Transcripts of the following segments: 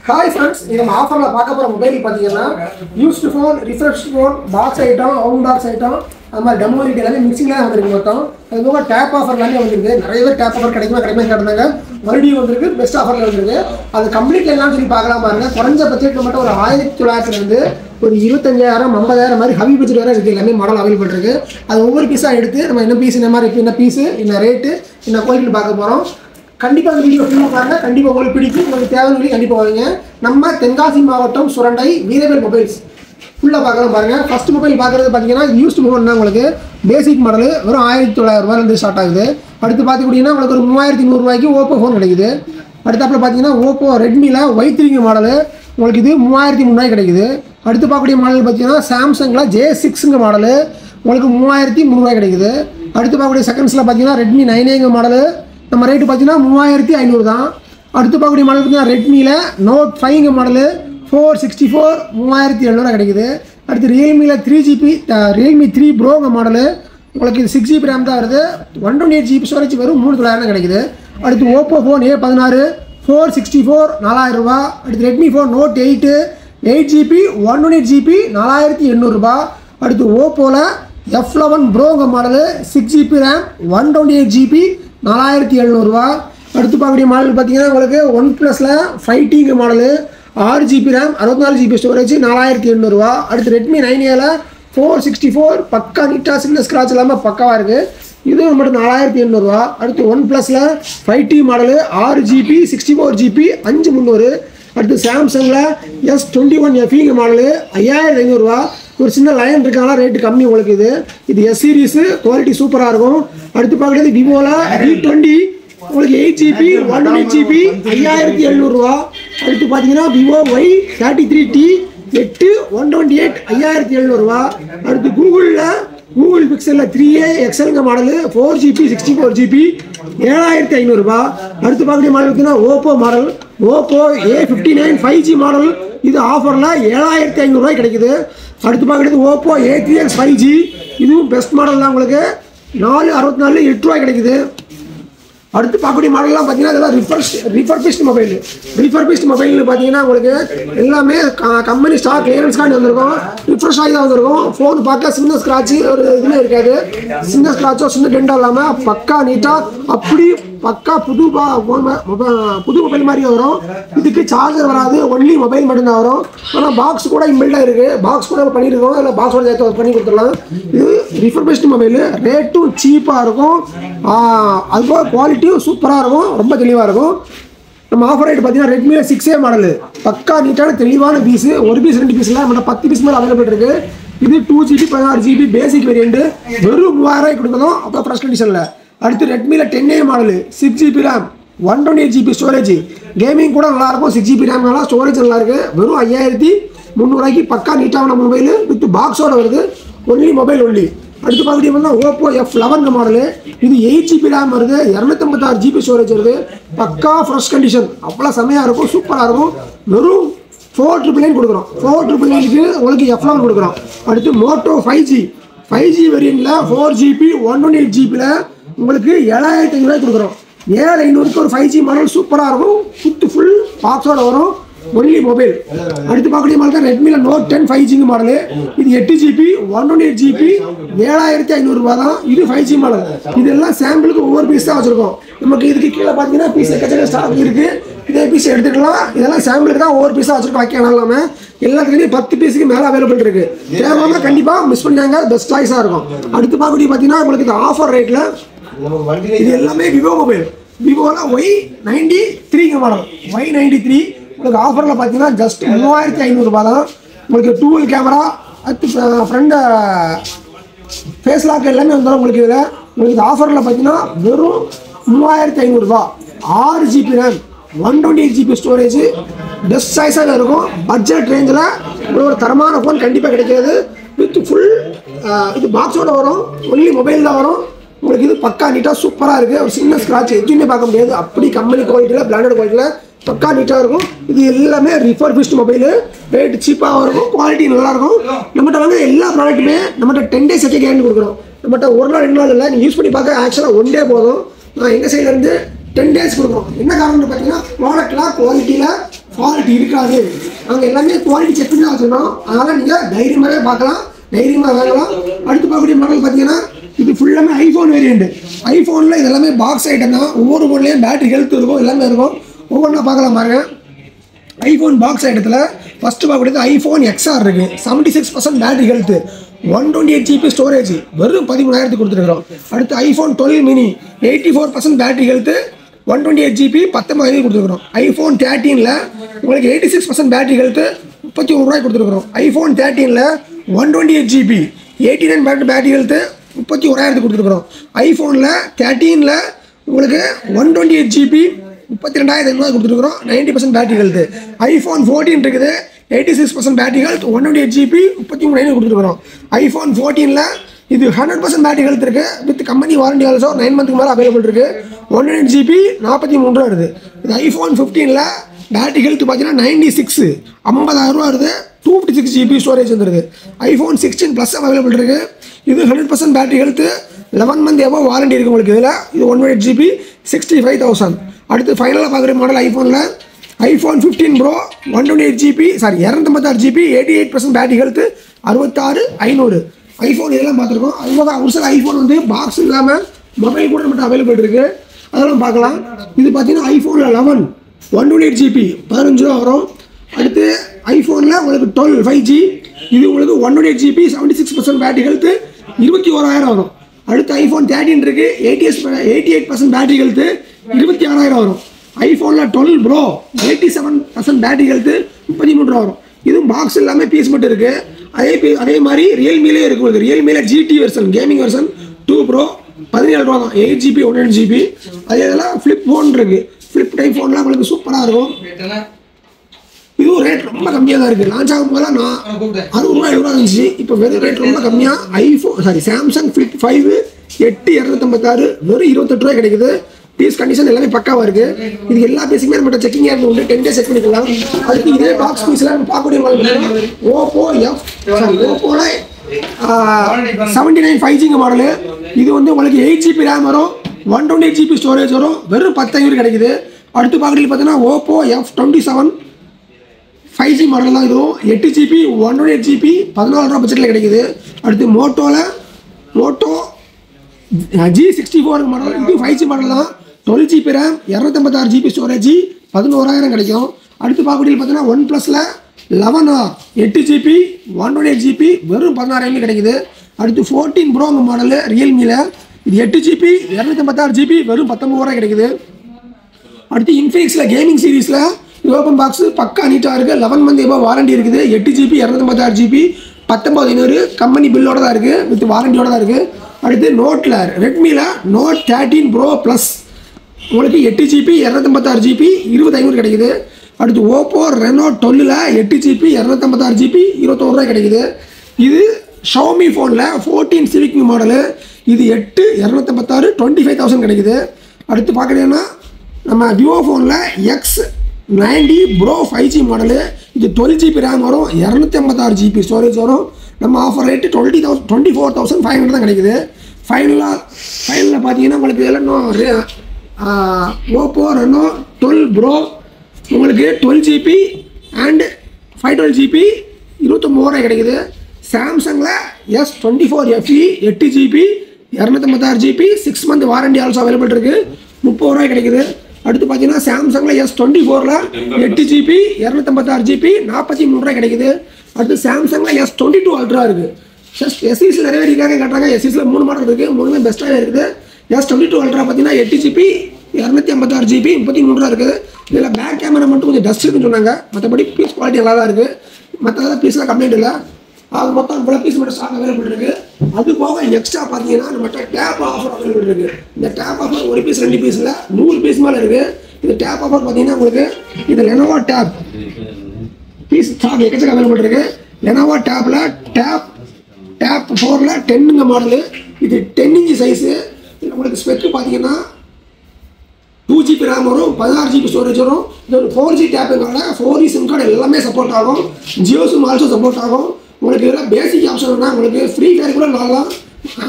Hi friends, we have offer la paaka pora mobile pathina used phone, refreshed phone, box item, own box item, நம்ம demo video எல்லாமே மிக்சிங்ல வந்திருக்கு மொத்தம். அதுபோக tape offer எல்லாமே வந்திருக்கு. நிறைய பேர் டேப் ஆஃபர் கிடைக்குமா கேட்டாங்க. மறுபடியும் வந்திருக்கு, பெஸ்ட் ஆஃபர்ல வந்திருக்கு. அது கம்ப்ளீட்ல என்னன்னு சொல்லி பார்க்கலாம் பாருங்க. குறைஞ்ச பட்ஜெட்ல மட்டும் ஒரு 1900 ல இருந்து ஒரு 25000 50000 மாதிரி ஹெவி பட்ஜெட் வரை இருக்கு. எல்லாமே மாடல் அவைலபிள் இருக்கு. அது ஒவ்வொரு பீஸா எடுத்து நம்ம என்ன பீஸ் என்ன மாதிரி என்ன பீஸ் என்ன ரேட் என்ன குவாலிட்டி பார்க்க போறோம். கண்டிப்பா இந்த வீடியோ ஃபுல்லா பாருங்க. கண்டிப்பா உங்களுக்கு பிடிக்கும். உங்களுக்கு தேவையான கண்டிப்பா வாங்குங்க. நம்ம தென்காசி மாவட்டம் சுரண்டை வீரவேல் மொபைல்ஸ் ஃபுல்லா பார்க்கலாம் பாருங்க. ஃபர்ஸ்ட் மொபைல் பார்க்குறது பார்த்தீங்கன்னா யூஸ்டு மொபைல்னா உங்களுக்கு பேசிக் மாடல் வெறும் 1900 ரூபாயிலிருந்து ஸ்டார்ட் ஆகுது. அடுத்து பார்த்துக்கிட்டிங்கன்னா உங்களுக்கு ஒரு 3100 ரூபாய்க்கு ஓப்போ ஃபோன் கிடைக்குது. அடுத்தாப்புல பார்த்தீங்கன்னா ஓப்போ ரெட்மியில் Y3 மாடல் உங்களுக்கு இது 3300 ரூபாய் கிடைக்குது. அடுத்து பார்க்கக்கூடிய மாடல் பார்த்தீங்கன்னா சாம்சங்கில் J6 மாடல் உங்களுக்கு 3300 ரூபாய் கிடைக்குது. அடுத்து பார்க்கக்கூடிய செகண்ட்ஸில் பார்த்தீங்கன்னா ரெட்மி 9A மாடல் நம்ம ரேட்டு பார்த்தீங்கன்னா 3500 தான். அடுத்து பார்க்கக்கூடிய மாடல் பார்த்தீங்கன்னா ரெட்மியில் Note 5 மாடல் 464 3700 கிடைக்குது. அடுத்து ரியல்மியில் 3GB ரியல்மி 3 ப்ரோ மாடல் உங்களுக்கு 6GB ரேம் தான் வருது. 128GB ஸ்டோரேஜ் வெறும் 3900 கிடைக்குது. அடுத்து ஓப்போ ஃபோன் A16 464 4000 ரூபா. அடுத்து Redmi phone Note 8 8GB 128GB 4800 ரூபா. அடுத்து ஓப்போவில் F11 bro model 6GB RAM 128GB 4700 ரூபா. அடுத்து பார்க்கக்கூடிய மாடல் பார்த்தீங்கன்னா உங்களுக்கு ஒன் ப்ளஸில் 5T model 6GB RAM 64GB storage 4800 ரூபா. அடுத்து ரெட்மி 9Aல 464 பக்கா நீட்டாக சின்ன ஸ்க்ராட்ச் இல்லாமல் பக்காவாக இருக்குது. இதுவும் மட்டும் 4800 ரூபா. அடுத்து ஒன் ப்ளஸில் 5T மாடல் 6GB 64GB 5300. அடுத்து சாம்சங்கில் S21 FE மாடல் 5500 ரூபா. ஒரு சின்ன லைன் இருக்காங்களா ரேட்டு கம்மி உங்களுக்கு இது எஸ் சீரீஸு குவாலிட்டி சூப்பராக இருக்கும். அடுத்து பார்க்குறது விவோவில் V20 உங்களுக்கு 8GB 128GB 5700 ரூபா. அடுத்து பார்த்தீங்கன்னா விவோ Y33T 8 128 5700 ரூபா. அடுத்து Google பிக்சலில் 3A XL model 4GB 64GB 7500 ரூபா. அடுத்து பார்க்கக்கூடிய மாடல் பார்த்தீங்கன்னா Oppo model Oppo A59 5G model இது ஆஃபரில் 7500 ரூபாய் கிடைக்குது. அடுத்து பார்க்குறது ஓப்போ A3X 5G இதுவும் பெஸ்ட் மாடல் தான் உங்களுக்கு 464 8 ரூபாய் கிடைக்குது. அடுத்து பார்க்கக்கூடிய மாடல்லாம் பார்த்தீங்கன்னா இதெல்லாம் ரிஃபர்பிஷ்ட் மொபைல்னு பார்த்தீங்கன்னா உங்களுக்கு எல்லாமே கம்பெனி ஸ்டாக் கிளியரன்ஸ்காண்டி வந்திருக்கும். ரிஃப்ரெஷ் ஆகி தான் வந்திருக்கும். ஃபோன் பார்க்க சின்ன ஸ்க்ராட்சு ஒரு இதுவுமே இருக்காது. சின்ன ஸ்க்ராட்சோ சின்ன டெண்டோ இல்லாமல் பக்கா நீட்டாக அப்படி பக்கா புது மொபைல் மாதிரி வரும். இதுக்கு சார்ஜர் வராது, ஒன்லி மொபைல் மட்டும்தான் வரும். ஆனால் பாக்ஸ் கூட இன்பில்டாக இருக்குது. பாக்ஸ் கூட பண்ணியிருக்கோம், இல்லை பாக்ஸோட சேர்த்து பண்ணி கொடுத்துடலாம். இது ரிஃபர்பிஷ்ட் மொபைல், ரேட்டும் சீப்பாக இருக்கும். அதுபோக குவாலிட்டியும் சூப்பராக இருக்கும், ரொம்ப தெளிவாக இருக்கும். நம்ம ஆஃபர் ரேட் பார்த்தீங்கன்னா ரெட்மியில் 6A மாடல் பக்கா நீட்டான தெளிவான பீஸு. ஒரு பீஸ் 2 பீஸில் நம்ம 10 பீஸ் மேலே அவைலபிள் இருக்குது. இது 2GB 16GB பேசிக் வேரியன்ட் வெறும் 3000 ரூபாய் கொடுக்கணும். அப்போ ஃப்ரெஷ் கண்டிஷனில். அடுத்து ரெட்மியில் 10A model 6GB RAM 128GB storage gaming கூட நல்லாயிருக்கும். 6GB ரேம் நல்லா ஸ்டோரேஜ் நல்லாயிருக்கு. வெறும் 5300 ரூபாய்க்கு பக்கா நீட்டான மொபைல் வித் பாக்ஸோட வருது. Only mobile only. அடுத்து பார்த்துக்கிட்டீங்கன்னா ஓப்போ F11 மாடல் இது 8GB ரேம் வருது 256GB ஸ்டோரேஜ் வருது. பக்கா ஃப்ரெஷ் கண்டிஷன் அவ்வளோ செமையாக இருக்கும், சூப்பராக இருக்கும். வெறும் 4999 கொடுக்குறோம். 4999க்கு உங்களுக்கு F11 கொடுக்குறோம். அடுத்து மோட்டோ 5G வேரியண்ட்டில் 4GB 128GBயில் உங்களுக்கு 7500 கொடுக்குறோம். 7500க்கு ஒரு 5G மாடல் சூப்பராக இருக்கும். ஃபுல் பாக்ஸோட வரும். Only mobile. அடுத்து பார்க்கக்கூடிய மாடல் ரெட்மியில் Note 10 5G மாடல் இது 8GB 128GB 7500 ரூபா தான். இது 5G மாடல். இதெல்லாம் சாம்பிளுக்கு ஒவ்வொரு பீஸ் தான் வச்சுருக்கோம். நமக்கு இதுக்கு கீழே பார்த்தீங்கன்னா பீஸ் எக்கச்சக்க ஸ்டாக் இருக்குது. இதே பீஸ் எடுத்துக்கலாம். இதெல்லாம் சாம்பிளுக்கு தான் ஒவ்வொரு பீஸாக வச்சுருக்கோம். வைக்கலாம் இல்லாமல் எல்லாத்துலேயும் 10 பீஸுக்கு மேலே அவைலபிள் இருக்குது. தேவையான கண்டிப்பாக மிஸ் பண்ணிட்டாங்க, பெஸ்ட் சாய்ஸாக இருக்கும். அடுத்து பார்க்கக்கூடிய பார்த்தீங்கன்னா உங்களுக்கு இந்த ஆஃபர் ரேட்டில் இது எல்லாமே Vivo mobile. விவோவில் Y93 model Y93 உங்களுக்கு ஆஃபரில் பார்த்தீங்கன்னா ஜஸ்ட் 3500 ரூபா தான். உங்களுக்கு டூவல் கேமரா அடுத்து ஃப்ரண்ட் ஃபேஸ் லாக் எல்லாமே வந்தாலும் உங்களுக்கு இதில் உங்களுக்கு ஆஃபரில் பார்த்தீங்கன்னா வெறும் 3500 ரூபா. 6GB RAM 128GB storage best சைஸாக இருக்கும். பட்ஜெட் ரேஞ்சில் ஒரு தரமான ஃபோன் கண்டிப்பாக கிடைக்காது. வித் ஃபுல் இது பாக்ஸோடு வரும். ஒன்லி மொபைல் தான் வரும். உங்களுக்கு இது பக்கா நீட்டாக சூப்பராக இருக்குது. ஒரு சின்ன ஸ்க்ராட்ச் எதுவுமே பார்க்க முடியாது. அப்படி கம்பெனி குவாலிட்டியில் பிராண்டட் குவாலிட்டியில் பக்கா நீட்டாக இருக்கும். இது எல்லாமே ரிஃபர்பிஷ்ட் மொபைலு. ரேட்டு சீப்பாகவும் இருக்கும், குவாலிட்டி நல்லாயிருக்கும். நம்மகிட்ட வந்து எல்லா ப்ராடக்ட்டுமே நம்மகிட்ட 10 days கேரண்டி கொடுக்குறோம். நம்மகிட்ட ஒரு நாள் 2 நாள் இல்லை, நீங்கள் யூஸ் பண்ணி பார்க்க ஆக்சுவலாக 1 day போதும். நான் எங்கள் சைட்லேருந்து 10 days கொடுக்குறோம். என்ன காரணம்னு பார்த்தீங்கன்னா ப்ராடக்ட்லாம் குவாலிட்டியில் ஃபால்ட் இருக்காது. நாங்கள் எல்லாமே குவாலிட்டி செக் பண்ணி தான் வச்சுருந்தோம். அதனால் நீங்கள் தைரியமாகவே பார்க்கலாம், தைரியமாக வாங்கலாம். அடுத்து பார்க்கக்கூடிய மாடல் பார்த்தீங்கன்னா இது ஃபுல்லாமே ஐஃபோன் வேரியண்ட். ஐஃபோனில் இது எல்லாமே பாக்ஸ் ஐட்டம் தான். ஒவ்வொரு ஃபோன்லேயும் பேட்டரி ஹெல்த் இருக்கும், எல்லாமே இருக்கும். ஒவ்வொன்றா பார்க்கலாம் பாருங்க. ஐஃபோன் பாக்ஸ் ஐட்டத்தில் ஃபஸ்ட்டு பார்க்கக்கூடியது ஐஃபோன் XR இருக்குது. 76% பேட்டரி ஹெல்த்து, 128 GB ஸ்டோரேஜ், வெறும் 13,000 கொடுத்துருக்குறோம். அடுத்து iPhone 12 mini 84% battery health, 128 GB 19,000 கொடுத்துருக்குறோம். ஐஃபோன் 13ல் உங்களுக்கு 86% பேட்டரி ஹெல்த்து, 31 ரூபாய் கொடுத்துருக்குறோம். ஐஃபோன் 13ல் 128 GB 89% பேட்டரி ஹெல்த்து, 31,000 கொடுத்துருக்குறோம். ஐஃபோனில் 13ல் உங்களுக்கு 128 GB 32,500 கொடுத்துருக்குறோம். 90% பேட்டரி ஹெல்த்து. ஐஃபோன் 14 இருக்குது, 86% பேட்டரி ஹெல்த், 128 GB 33,000 கொடுத்துருக்குறோம். ஐஃபோன் 14ல் இது 100% பேட்டரி ஹெல்த் இருக்குது, வித் கம்பெனி வாரண்டி ஆல்சோ 9 மந்த்துக்கு மேலே அவைலபிள் இருக்குது. 128 GB 43 ரூபா வருது. இது ஐஃபோன் 15ல் பேட்டரி ஹெல்த் பார்த்தீங்கன்னா 96 50,000 ரூபா வருது. 256 GB ஸ்டோரேஜ் வந்துருது. ஐஃபோன் 16 ப்ளஸ் அவைலபிள் இருக்குது. இது 100% பேட்டரி ஹெல்த்து, 11 மந்த் எவ்வளோ வாரண்டி இருக்குது உங்களுக்கு. இதில் இது 128 GB 65,000. அடுத்து ஃபைனலாக பார்க்குற மாடல் ஐஃபோனில் iPhone 15 pro 256 GB 88% battery health, 66,500. IPhone இதெல்லாம் பார்த்துருக்கோம். அதுபோக ஒரு சில ஐஃபோன் வந்து பாக்ஸ் இல்லாமல் மொபைல் கூட மட்டும் அவைலபிள் இருக்குது, அதெல்லாம் பார்க்கலாம். இது பார்த்தீங்கன்னா ஐஃபோனில் 11 128 GB 15 ரூபா வரும். அடுத்து ஐஃபோனில் உங்களுக்கு 12 5G, இது உங்களுக்கு 128 GB 76% பேட்டரி ஹெல்த்து, 21,000 வரும். அடுத்து ஐஃபோன் 13 இருக்குது, 88% பேட்டரி ஹெல்த்து, 26,000 வரும். ஐஃபோனில் 12 ப்ரோ 87% பேட்டரி ஹெல்த்து, 33 ரூபா வரும். இதுவும் பாக்ஸ் எல்லாமே பீஸ் மட்டும் இருக்குது. அதே மாதிரி ரியல்மிலே இருக்குது உங்களுக்கு. ரியல்மியில் GT version gaming version 2 bro 17 ரூபா தான், 8 GB 128 GB. அதே இதெல்லாம் ஃப்ளிப் ஃபோன் இருக்குது. ஃப்ளிப் டைப் ஃபோன்லாம் உங்களுக்கு சூப்பராக இருக்கும். இதுவும் ரேட் ரொம்ப கம்மியாக தான் இருக்குது. லான்ச் ஆகும் போதெல்லாம் நான் 60 ரூபா 70 ரூபா இருந்துச்சு. இப்போ வெறும் ரேட் ரொம்ப கம்மியாக சாம்சங் ஃப்ளிப் 5 8256 வெறும் 28 ரூபாய் கிடைக்குது. பீஸ் கண்டிஷன் எல்லாமே பக்காவாக இருக்குது. இது எல்லா பீஸுக்குமே நம்மகிட்ட செக்கிங் இருந்து உண்டு, 10 days செக் பண்ணிக்கலாம். அதுக்கு இதே பாக்ஸ் பீஸ்லாம் நம்ம பார்க்கக்கூடிய மாடல் ஓப்போவில் 79 5G மாடலு. இது வந்து உங்களுக்கு 8 GB ரேம் வரும், 128 GB ஸ்டோரேஜ் வரும், வெறும் 10,000 கிடைக்குது. அடுத்து பார்க்குறது பார்த்தீங்கன்னா ஓப்போ F27 5G மாடல் தான். இதுவும் 8 GB 128 GB 14 ரூபா பட்ஜெட்டில் கிடைக்குது. அடுத்து மோட்டோ G64 மாடல், இது 5G மாடல் தான், 12 GB ரேம் 256 GB ஸ்டோரேஜ், 11,000 கிடைக்கும். அடுத்து பார்க்கக்கூடிய பார்த்தீங்கன்னா ஒன் ப்ளஸில் 11R 8 GB 128 GB வெறும் 16,000 கிடைக்குது. அடுத்து 14 ப்ரோ மாடலு ரியல்மியில், இது 8 GB 256 GB வெறும் 19,000 கிடைக்குது. அடுத்து இன்ஃபினிக்ஸில் கேமிங் சீரீஸில் ஓப்பன் பாக்ஸ் பக்கா நீட்டாக இருக்குது, 11 மந்த் எவ்வளோ வாரண்டி இருக்குது. 8 GB 256 GB 19,500 கம்பெனி பில்லோட தான் இருக்குது, வித் வாரண்டியோட தான் இருக்குது. அடுத்து ரெட்மியில் நோட் 13 ப்ரோ ப்ளஸ் உங்களுக்கு 8 GB 256 GB 20,500 கிடைக்குது. அடுத்து ஓப்போ ரெனோ 12ல் 8 GB 256 GB 21 ரூபாய் கிடைக்குது. இது ஷவுமி ஃபோனில் 14 சிவிக் மாடலு, இது 8 256 25,000 கிடைக்குது. அடுத்து பார்க்குறீங்கன்னா நம்ம விவோ ஃபோனில் X90 ப்ரோ 5G மாடலு, இது 12 GB ரேம் வரும், 256 GB ஸ்டோரேஜ் வரும். நம்ம ஆஃபர் ரேட்டு 24,500 தான் கிடைக்குது. ஃபைனலாக பார்த்தீங்கன்னா உங்களுக்கு எல்லாம் ஓப்போ ரெனோ 12 ப்ரோ உங்களுக்கு 12 GB அண்ட் 512 GB 29 ரூபாய் கிடைக்குது. சாம்சங்கில் S24 FE 8 GB 256 GB 6 month warranty also available இருக்குது, 30 ரூபாய் கிடைக்குது. அடுத்து பார்த்தீங்கன்னா சாம்சங்கில் S24ல் 8 GB 256 GB 43 ரூபாய் கிடைக்குது. அடுத்து சாம்சங்கில் S22 அல்ட்ரா இருக்குது. எஸ்இஸில் நிறைய பேர் இருக்காங்க கேட்டாங்க. எஸ்இஸில் 3 மாடல் இருக்குது, 3மே பெஸ்ட்டாகவே இருக்குது. S22 அல்ட்ரா பார்த்தீங்கன்னா 8 GB 256 GB 33 ரூபா இருக்குது. இதில் பேக் கேமரா மட்டும் கொஞ்சம் டஸ்ட் இருக்குன்னு சொன்னாங்க, மற்றபடி பீஸ் குவாலிட்டி நல்லா தான் இருக்குது. மற்றதெல்லாம் பீஸ்லாம் கம்ப்ளைண்ட் இல்லை. அது மொத்தம் இவ்வளோ பீஸ் மட்டும் ஸ்டாக் அவைலபிள் இருக்குது. அது போக எக்ஸ்ட்ரா பார்த்தீங்கன்னா நம்மகிட்ட டேப் ஆஃபர் அவைலபிள் இருக்குது. இந்த டேப் ஆஃபர் 1 பீஸ் 2 பீஸில் 100 பீஸ் மேலே இருக்குது. இந்த டேப் ஆஃபர் பார்த்தீங்கன்னா உங்களுக்கு இது லெனோவோ டேப் பீஸ் ஸ்டாக் எக்கச்சக்க அவைலபிள் இருக்குது. லெனோவோ டேப்பில் டேப் 4ல் 10 மாடலு, இது 10 இன்ச் சைஸு. இதில் உங்களுக்கு ஸ்பெக்கு பார்த்தீங்கன்னா 2 GB ரேம் வரும், 16 GB ஸ்டோரேஜ் வரும். இது ஒரு 4G டேப்புனால 4G சிம் கார்டு எல்லாமே சப்போர்ட் ஆகும், ஜியோ சிம் ஆல்சோ சப்போர்ட் ஆகும். உங்களுக்கு இதில் பேசிக் ஆப்ஷன்னா உங்களுக்கு ஃப்ரீ ஃபயர் கூட நல்லா,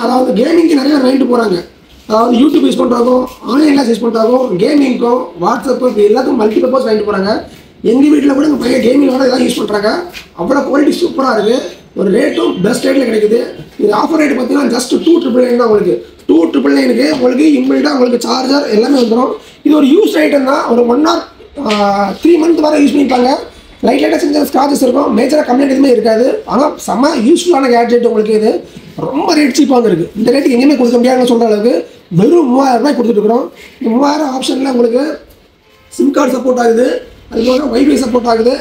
அதாவது கேமிங்க்கு நிறைய வாங்கிட்டு போகிறாங்க. அதாவது யூடியூப் யூஸ் பண்ணுறாங்க, ஆன்லைனில் யூஸ் பண்ணுறாங்க, கேமிங்க்கும் வாட்ஸ்அப்பு இப்போ எல்லாத்துக்கும் மல்டிபர்பஸ் வாங்கிட்டு போகிறாங்க. எங்கள் வீட்டில் கூட எங்கள் பையன் கேமிங்கோட இதெல்லாம் யூஸ் பண்ணுறாங்க. அவ்வளோ குவாலிட்டி சூப்பராக இருக்குது. ஒரு ரேட்டும் பெஸ்ட் ரேட்டில் கிடைக்குது. இது ஆஃபர் ரேட் பார்த்தீங்கன்னா ஜஸ்ட் 2,999 தான் உங்களுக்கு. 2,999 உங்களுக்கு இன்பில்டாக உங்களுக்கு சார்ஜர் எல்லாமே வந்துடும். இது ஒரு யூஸ் ஐட்டம் தான். ஒரு 1 or 3 month வரை யூஸ் பண்ணிப்பாங்க. லைட்டாக சின்ன ஸ்க்ராச்சஸ் இருக்கும். மேஜராக கம்ப்ளைண்ட் எதுவுமே இருக்காது. ஆனால் செம்ம யூஸ்ஃபுல்லான கேட்ஜெட் உங்களுக்கு. இது ரொம்ப ரேட் சீப்பாக வந்துருக்கு. இந்த ரேட்டுக்கு எங்கேயுமே கொடுக்க முடியாதுன்னு சொல்கிற அளவுக்கு வெறும் 3000 ரூபாய் கொடுத்துட்டுருக்குறோம். இந்த 3000 ஆப்ஷனில் உங்களுக்கு சிம் கார்டு சப்போர்ட் ஆகுது, அதுபோக வைஃபை சப்போர்ட் ஆகுது,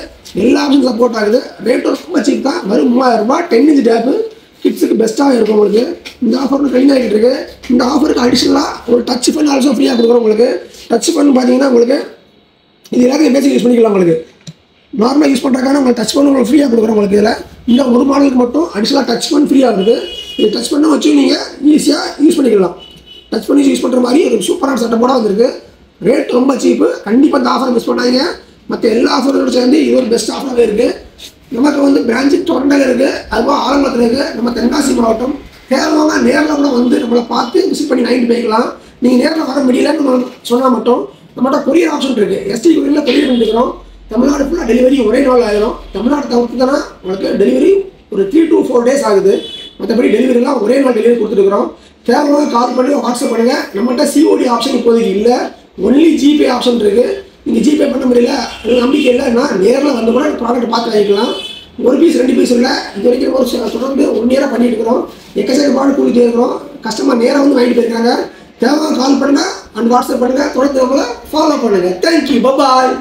எல்லா ஆப்ஷன் சப்போர்ட் ஆகுது. ரேட்டும் ரொம்ப சீப் தான். வெறும் 3000 ரூபாய். 10 inch டேப்பு கிட்ஸுக்கு பெஸ்ட்டாக இருக்கும் உங்களுக்கு. இந்த ஆஃபர் ட்ரெயின் ஆகிட்டு இருக்கு. இந்த ஆஃபருக்கு அடிஷனலாக ஒரு டச் ஃபன் ஆல்சோ ஃப்ரீயாக கொடுக்குறோம் உங்களுக்கு. டச் ஃபன் பார்த்தீங்கன்னா உங்களுக்கு இது எல்லாத்தையும் பேசிக் யூஸ் பண்ணிக்கலாம். உங்களுக்கு நார்மலாக யூஸ் பண்ணுறதுக்கான உங்களுக்கு டச் ஃபன் உங்களுக்கு ஃப்ரீயாக கொடுக்குறோம் உங்களுக்கு. இதில் இந்த ஒரு மாடலுக்கு மட்டும் அடிஷனலாக டச் ஃபன் ஃப்ரீயாக இருக்குது. இது டச் பண்ண வச்சு நீங்கள் ஈஸியாக யூஸ் பண்ணிக்கலாம். டச் பண்ணி யூஸ் பண்ணுற மாதிரி ஒரு சூப்பரான செட்டப்போட வந்திருக்கு. ரேட் ரொம்ப சீப்பு. கண்டிப்பாக இந்த ஆஃபர் மிஸ் பண்ணாதீங்க. மற்ற எல்லா ஆஃபரோட சேர்ந்து இது ஒரு பெஸ்ட் ஆஃபராகவே இருக்குது. நமக்கு வந்து பிரான்ச்சு டொரண்டோவில் இருக்குது, அதுபோல் ஆலங்குளத்தில் இருக்குது. நம்ம தென்காசி மாவட்டம். தேவைவாங்க நேரில் கூட வந்து நம்மளை பார்த்து விசிட் பண்ணி வாங்கிட்டு போய்க்கலாம். நீங்கள் நேரில் வர முடியலன்னு சொன்னால் மட்டும் நம்மகிட்ட கொரியர் ஆப்ஷன் இருக்குது. எஸ்டி கொரியரில் கொரியர் பண்ணிக்கிறோம். தமிழ்நாடு ஃபுல்லாக டெலிவரி ஒரே நாள் ஆகிடும். தமிழ்நாடு தவிர்த்து தானே உங்களுக்கு டெலிவரி ஒரு 3 to 4 days ஆகுது. மற்றபடி டெலிவரிலாம் ஒரே நாள் டெலிவரி கொடுத்துருக்குறோம். தேவையான கால் பண்ணி வாட்ஸ்அப் பண்ணுங்கள். நம்மகிட்ட சிஓடி ஆப்ஷன் இப்போதைக்கு இல்லை, ஒன்லி ஜிபே ஆப்ஷன் இருக்குது. நீங்கள் ஜிபே பண்ண முடியல, நம்பிக்கை இல்லைன்னா நேரில் வந்து கூட ப்ராடக்ட் பார்த்து வாங்கிக்கலாம். 1 piece 2 piece இல்லை, இது வரைக்கும் ஒரு தொடர்ந்து 1 year பண்ணிட்டு இருக்கிறோம். எக்கச்சக்க ப்ராடக்ட் கொடுத்துட்டே இருக்கிறோம். கஸ்டமர் நேராக வந்து வாங்கிட்டு போயிருக்காங்க. தேவையான கால் பண்ணுங்கள் அண்ட் வாட்ஸ்அப் பண்ணுங்கள். தொடர்ந்து நம்மளை ஃபாலோ பண்ணுங்கள். தேங்க்யூ, பாய்.